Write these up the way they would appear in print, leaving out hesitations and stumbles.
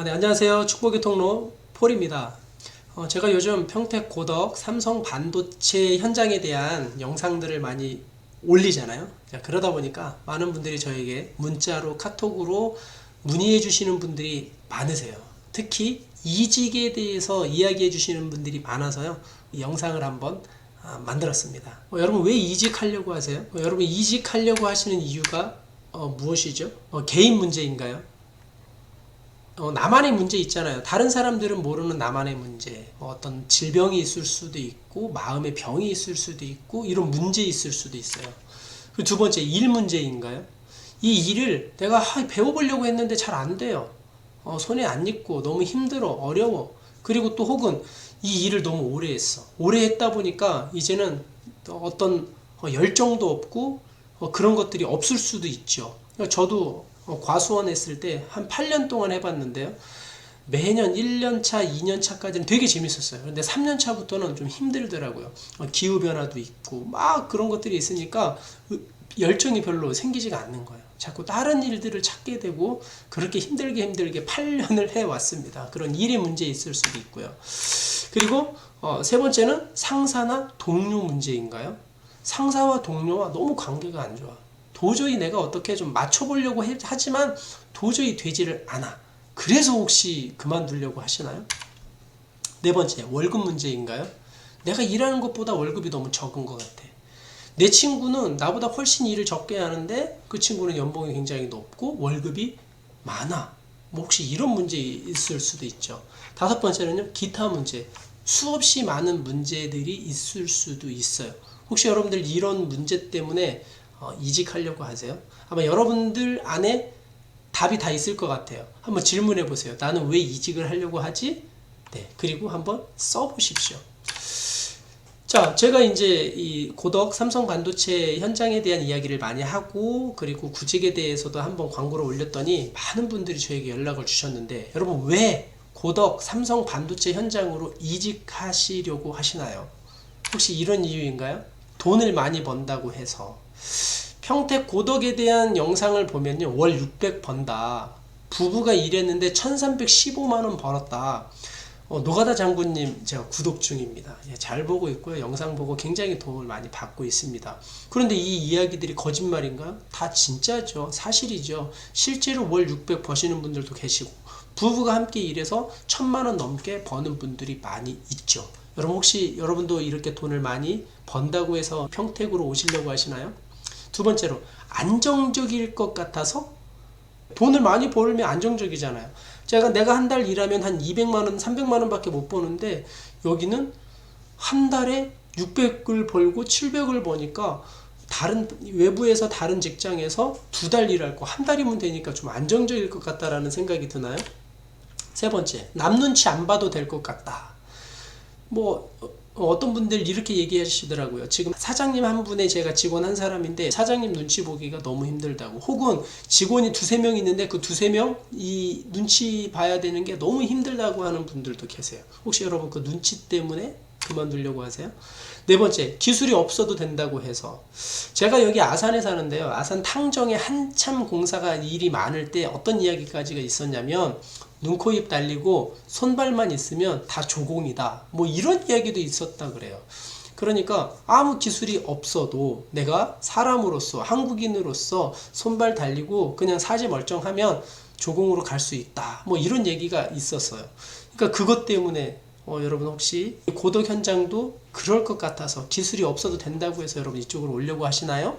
네, 안녕하세요. 축복의 통로 폴입니다. 제가 요즘 평택 고덕 삼성 반도체 현장에 대한 영상들을 많이 올리잖아요. 자, 그러다 보니까 많은 분들이 저에게 문자로 카톡으로 문의해 주시는 분들이 많으세요. 특히 이직에 대해서 이야기해 주시는 분들이 많아서요. 이 영상을 한번 만들었습니다. 여러분 왜 이직하려고 하세요? 여러분 이직하려고 하시는 이유가 무엇이죠? 개인 문제인가요? 나만의 문제 있잖아요. 다른 사람들은 모르는 나만의 문제. 어떤 질병이 있을 수도 있고, 마음의 병이 있을 수도 있고, 이런 문제 있을 수도 있어요. 그 두 번째, 일 문제인가요? 이 일을 내가 배워보려고 했는데 잘 안 돼요. 손에 안 익고, 너무 힘들어, 어려워. 그리고 또 혹은 이 일을 너무 오래 했어. 오래 했다 보니까 이제는 어떤 열정도 없고, 그런 것들이 없을 수도 있죠. 저도 과수원 했을 때 한 8년 동안 해봤는데요. 매년 1년차, 2년차까지는 되게 재밌었어요. 근데 3년차부터는 좀 힘들더라고요. 기후변화도 있고, 막 그런 것들이 있으니까 열정이 별로 생기지가 않는 거예요. 자꾸 다른 일들을 찾게 되고, 그렇게 힘들게 8년을 해왔습니다. 그런 일의 문제 있을 수도 있고요. 그리고 세 번째는 상사나 동료 문제인가요? 상사와 동료와 너무 관계가 안 좋아. 도저히 내가 어떻게 좀 맞춰보려고 하지만 도저히 되지를 않아. 그래서 혹시 그만두려고 하시나요? 네 번째, 월급 문제인가요? 내가 일하는 것보다 월급이 너무 적은 것 같아. 내 친구는 나보다 훨씬 일을 적게 하는데 그 친구는 연봉이 굉장히 높고 월급이 많아. 뭐 혹시 이런 문제 있을 수도 있죠. 다섯 번째는요, 기타 문제. 수없이 많은 문제들이 있을 수도 있어요. 혹시 여러분들 이런 문제 때문에 이직하려고 하세요? 아마 여러분들 안에 답이 다 있을 것 같아요. 한번 질문해 보세요. 나는 왜 이직을 하려고 하지? 네, 그리고 한번 써보십시오. 자, 제가 이제 이 고덕 삼성 반도체 현장에 대한 이야기를 많이 하고, 그리고 구직에 대해서도 한번 광고를 올렸더니 많은 분들이 저에게 연락을 주셨는데, 여러분 왜 고덕 삼성 반도체 현장으로 이직하시려고 하시나요? 혹시 이런 이유인가요? 돈을 많이 번다고 해서. 평택 고덕에 대한 영상을 보면요, 월 600 번다. 부부가 일했는데 1315만원 벌었다. 노가다 장군님 제가 구독 중입니다. 잘 보고 있고요. 영상 보고 굉장히 도움을 많이 받고 있습니다. 그런데 이 이야기들이 거짓말인가요? 다 진짜죠. 사실이죠. 실제로 월 600 버시는 분들도 계시고, 부부가 함께 일해서 1000만원 넘게 버는 분들이 많이 있죠. 여러분 혹시 여러분도 이렇게 돈을 많이 번다고 해서 평택으로 오시려고 하시나요? 두 번째로, 안정적일 것 같아서. 돈을 많이 벌면 안정적이잖아요. 내가 한 달 일하면 한 200만원, 300만원 밖에 못 버는데, 여기는 한 달에 600을 벌고 700을 버니까, 외부에서 다른 직장에서 두 달 일할 거 한 달이면 되니까 좀 안정적일 것 같다라는 생각이 드나요? 세 번째, 남 눈치 안 봐도 될 것 같다. 어떤 분들 이렇게 얘기하시더라고요. 지금 사장님 한 분에 제가 직원 한 사람인데, 사장님 눈치 보기가 너무 힘들다고. 혹은 직원이 두세 명 있는데 그 두세 명 이 눈치 봐야 되는 게 너무 힘들다고 하는 분들도 계세요. 혹시 여러분 그 눈치 때문에 그만두려고 하세요? 네 번째, 기술이 없어도 된다고 해서. 제가 여기 아산에 사는데요. 아산 탕정에 한참 공사가 일이 많을 때 어떤 이야기까지가 있었냐면, 눈, 코, 입 달리고 손발만 있으면 다 조공이다. 뭐 이런 이야기도 있었다 그래요. 그러니까 아무 기술이 없어도 내가 사람으로서, 한국인으로서 손발 달리고 그냥 사지 멀쩡하면 조공으로 갈 수 있다. 뭐 이런 얘기가 있었어요. 그러니까 그것 때문에 여러분 혹시 고독 현장도 그럴 것 같아서 기술이 없어도 된다고 해서 여러분 이쪽으로 오려고 하시나요?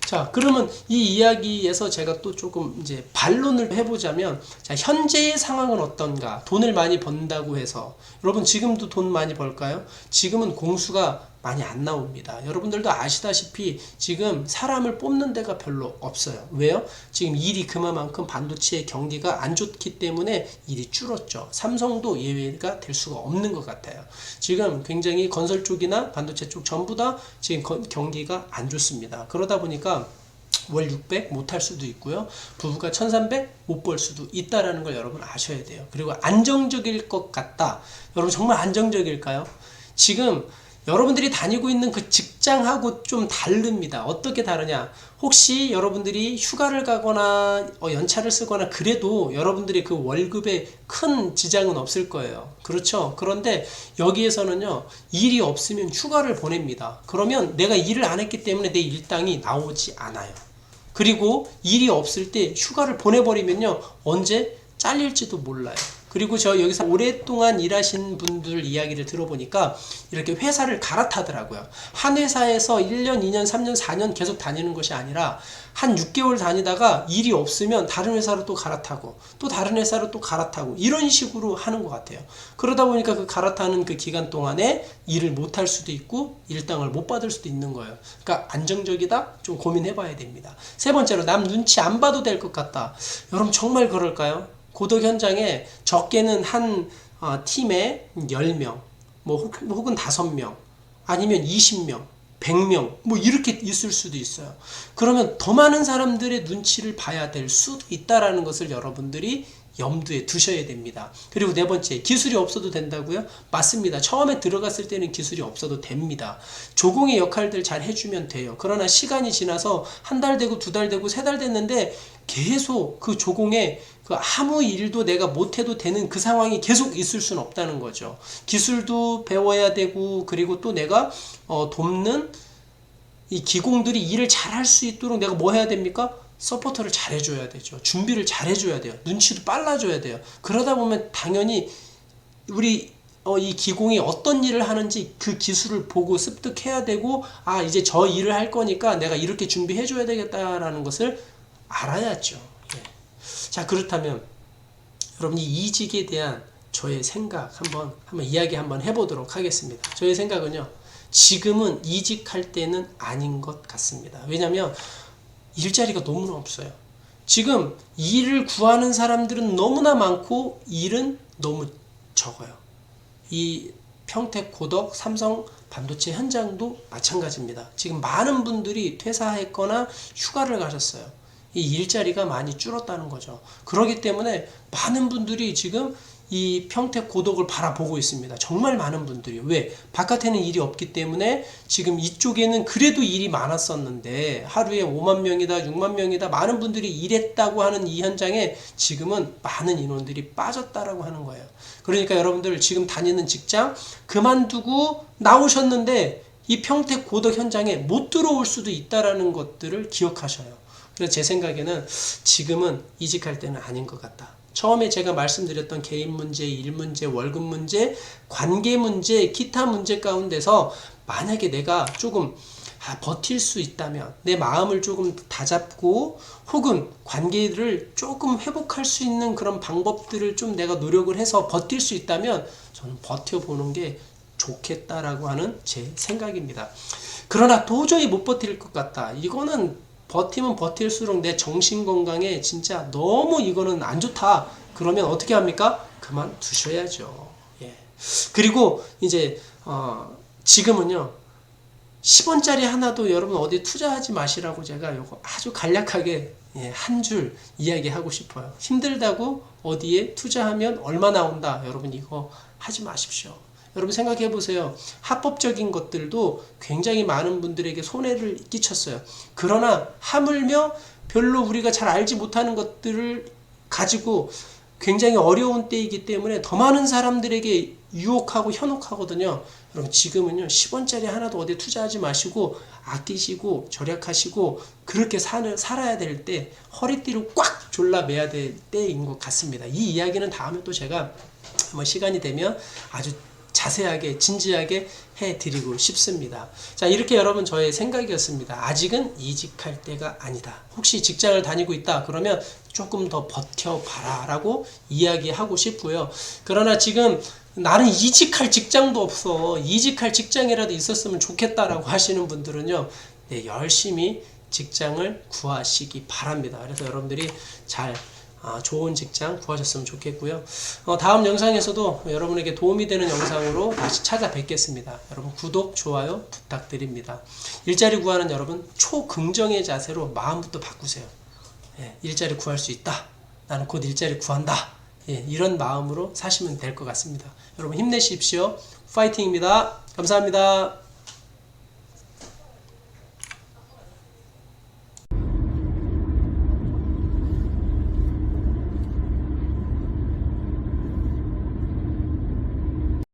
자, 그러면 이 이야기에서 제가 또 조금 이제 반론을 해보자면, 자, 현재의 상황은 어떤가? 돈을 많이 번다고 해서. 여러분 지금도 돈 많이 벌까요? 지금은 공수가 많이 안 나옵니다. 여러분들도 아시다시피 지금 사람을 뽑는 데가 별로 없어요. 왜요? 지금 일이 그만큼 반도체의 경기가 안 좋기 때문에 일이 줄었죠. 삼성도 예외가 될 수가 없는 것 같아요. 지금 굉장히 건설 쪽이나 반도체 쪽 전부 다 지금 경기가 안 좋습니다. 그러다 보니까 월 600 못할 수도 있고요. 부부가 1300 못 벌 수도 있다라는 걸 여러분 아셔야 돼요. 그리고 안정적일 것 같다. 여러분 정말 안정적일까요? 지금 여러분들이 다니고 있는 그 직장하고 좀 다릅니다. 어떻게 다르냐? 혹시 여러분들이 휴가를 가거나 연차를 쓰거나 그래도 여러분들이 그 월급에 큰 지장은 없을 거예요. 그렇죠? 그런데 여기에서는요, 일이 없으면 휴가를 보냅니다. 그러면 내가 일을 안 했기 때문에 내 일당이 나오지 않아요. 그리고 일이 없을 때 휴가를 보내버리면요, 언제 잘릴지도 몰라요. 그리고 저 여기서 오랫동안 일하신 분들 이야기를 들어보니까 이렇게 회사를 갈아타더라고요. 한 회사에서 1년, 2년, 3년, 4년 계속 다니는 것이 아니라 한 6개월 다니다가 일이 없으면 다른 회사로 또 갈아타고 또 다른 회사로 또 갈아타고 이런 식으로 하는 것 같아요. 그러다 보니까 그 갈아타는 그 기간 동안에 일을 못 할 수도 있고 일당을 못 받을 수도 있는 거예요. 그러니까 안정적이다? 좀 고민해 봐야 됩니다. 세 번째로, 남 눈치 안 봐도 될 것 같다. 여러분 정말 그럴까요? 고독 현장에 적게는 한 팀에 10명, 뭐 혹은 5명, 아니면 20명, 100명, 뭐 이렇게 있을 수도 있어요. 그러면 더 많은 사람들의 눈치를 봐야 될 수도 있다라는 것을 여러분들이 염두에 두셔야 됩니다. 그리고 네 번째, 기술이 없어도 된다고요? 맞습니다. 처음에 들어갔을 때는 기술이 없어도 됩니다. 조공의 역할들 잘 해주면 돼요. 그러나 시간이 지나서 한 달 되고 2달 되고 3달 됐는데 계속 그 조공에 그 아무 일도 내가 못해도 되는 그 상황이 계속 있을 수는 없다는 거죠. 기술도 배워야 되고, 그리고 또 내가 돕는 이 기공들이 일을 잘할 수 있도록 내가 뭐 해야 됩니까? 서포터를 잘해줘야 되죠. 준비를 잘해줘야 돼요. 눈치도 빨라줘야 돼요. 그러다 보면 당연히 우리 이 기공이 어떤 일을 하는지 그 기술을 보고 습득해야 되고, 아 이제 저 일을 할 거니까 내가 이렇게 준비해줘야 되겠다라는 것을 알아야죠. 예. 자, 그렇다면 여러분이 이직에 대한 저의 생각 한번 이야기 한번 해보도록 하겠습니다. 저의 생각은요, 지금은 이직할 때는 아닌 것 같습니다. 왜냐하면 일자리가 너무나 없어요. 지금 일을 구하는 사람들은 너무나 많고 일은 너무 적어요. 이 평택, 고덕, 삼성 반도체 현장도 마찬가지입니다. 지금 많은 분들이 퇴사했거나 휴가를 가셨어요. 이 일자리가 많이 줄었다는 거죠. 그렇기 때문에 많은 분들이 지금 이 평택 고덕을 바라보고 있습니다. 정말 많은 분들이. 왜? 바깥에는 일이 없기 때문에 지금 이쪽에는 그래도 일이 많았었는데 하루에 5만 명이다 6만 명이다 많은 분들이 일했다고 하는 이 현장에 지금은 많은 인원들이 빠졌다라고 하는 거예요. 그러니까 여러분들 지금 다니는 직장 그만두고 나오셨는데 이 평택 고덕 현장에 못 들어올 수도 있다라는 것들을 기억하셔요. 그래서 제 생각에는 지금은 이직할 때는 아닌 것 같다. 처음에 제가 말씀드렸던 개인 문제, 일 문제, 월급 문제, 관계 문제, 기타 문제 가운데서 만약에 내가 조금 버틸 수 있다면, 내 마음을 조금 다잡고 혹은 관계를 조금 회복할 수 있는 그런 방법들을 좀 내가 노력을 해서 버틸 수 있다면 저는 버텨보는 게 좋겠다라고 하는 제 생각입니다. 그러나 도저히 못 버틸 것 같다. 이거는 버티면 버틸수록 내 정신 건강에 진짜 너무 이거는 안 좋다. 그러면 어떻게 합니까? 그만두셔야죠. 예. 그리고 이제 지금은요 10원짜리 하나도 여러분 어디 투자하지 마시라고 제가 요거 아주 간략하게 한 줄 이야기하고 싶어요. 힘들다고 어디에 투자하면 얼마 나온다. 여러분 이거 하지 마십시오. 여러분 생각해 보세요. 합법적인 것들도 굉장히 많은 분들에게 손해를 끼쳤어요. 그러나 하물며 별로 우리가 잘 알지 못하는 것들을 가지고 굉장히 어려운 때이기 때문에 더 많은 사람들에게 유혹하고 현혹하거든요. 여러분 지금은요 10원짜리 하나도 어디에 투자하지 마시고 아끼시고 절약하시고 그렇게 살아야 될 때 허리띠를 꽉 졸라매야 될 때인 것 같습니다. 이 이야기는 다음에 또 제가 뭐 시간이 되면 아주 자세하게 진지하게 해드리고 싶습니다. 자, 이렇게 여러분 저의 생각이었습니다. 아직은 이직할 때가 아니다. 혹시 직장을 다니고 있다 그러면 조금 더 버텨봐라 라고 이야기하고 싶고요. 그러나 지금 나는 이직할 직장도 없어, 이직할 직장이라도 있었으면 좋겠다라고 하시는 분들은요, 네, 열심히 직장을 구하시기 바랍니다. 그래서 여러분들이 잘 좋은 직장 구하셨으면 좋겠고요. 다음 영상에서도 여러분에게 도움이 되는 영상으로 다시 찾아뵙겠습니다. 여러분 구독, 좋아요 부탁드립니다. 일자리 구하는 여러분 초긍정의 자세로 마음부터 바꾸세요. 예, 일자리 구할 수 있다. 나는 곧 일자리 구한다. 예, 이런 마음으로 사시면 될 것 같습니다. 여러분 힘내십시오. 파이팅입니다. 감사합니다.